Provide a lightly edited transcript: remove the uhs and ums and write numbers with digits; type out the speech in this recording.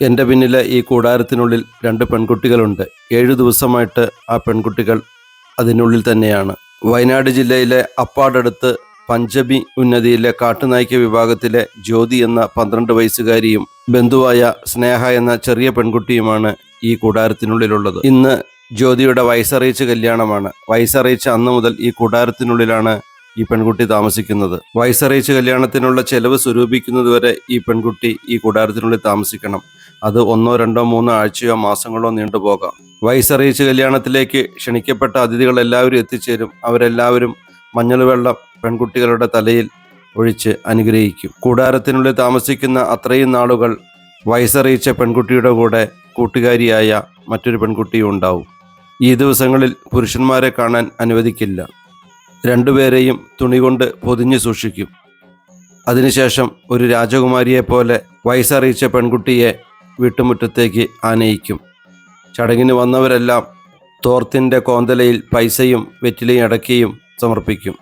എൻ്റെ പിന്നിലെ ഈ കൂടാരത്തിനുള്ളിൽ 2 പെൺകുട്ടികളുണ്ട്. 7 ദിവസമായിട്ട് ആ പെൺകുട്ടികൾ അതിനുള്ളിൽ തന്നെയാണ്. വയനാട് ജില്ലയിലെ അപ്പാടടുത്ത് പഞ്ചമി ഉന്നതിയിലെ കാട്ടുനായ്ക്ക വിഭാഗത്തിലെ ജ്യോതി എന്ന 12 വയസ്സുകാരിയും ബന്ധുവായ സ്നേഹ എന്ന ചെറിയ പെൺകുട്ടിയുമാണ് ഈ കൂടാരത്തിനുള്ളിലുള്ളത്. ഇന്ന് ജ്യോതിയുടെ വയസ്സറിയിച്ച കല്യാണമാണ്. വയസ്സറിയിച്ച അന്ന് മുതൽ ഈ കൂടാരത്തിനുള്ളിലാണ് ഈ പെൺകുട്ടി താമസിക്കുന്നത്. വയസ്സറിയിച്ച കല്യാണത്തിനുള്ള ചെലവ് സ്വരൂപിക്കുന്നതുവരെ ഈ പെൺകുട്ടി ഈ കൂടാരത്തിനുള്ളിൽ താമസിക്കണം. അത് 1, 2, 3 ആഴ്ചയോ മാസങ്ങളോ നീണ്ടുപോകാം. വയസ്സറിയിച്ച കല്യാണത്തിലേക്ക് ക്ഷണിക്കപ്പെട്ട അതിഥികൾ എല്ലാവരും എത്തിച്ചേരും. അവരെല്ലാവരും മഞ്ഞൾ വെള്ളം പെൺകുട്ടികളുടെ തലയിൽ ഒഴിച്ച് അനുഗ്രഹിക്കും. കൂടാരത്തിനുള്ളിൽ താമസിക്കുന്ന അത്രയും നാളുകൾ വയസ്സറിയിച്ച പെൺകുട്ടിയുടെ കൂടെ കൂട്ടുകാരിയായ മറ്റൊരു പെൺകുട്ടിയും ഉണ്ടാവും. ഈ ദിവസങ്ങളിൽ പുരുഷന്മാരെ കാണാൻ അനുവദിക്കില്ല. 2 പേരെയും തുണി കൊണ്ട് പൊതിഞ്ഞു സൂക്ഷിക്കും. അതിനുശേഷം ഒരു രാജകുമാരിയെപ്പോലെ വയസ്സറിയിച്ച പെൺകുട്ടിയെ വീട്ടുമുറ്റത്തേക്ക് ആനയിക്കും. ചടങ്ങിന് വന്നവരെല്ലാം തോർത്തിൻ്റെ കോന്തലയിൽ പൈസയും വെറ്റിലയും അടക്കിയും സമർപ്പിക്കും.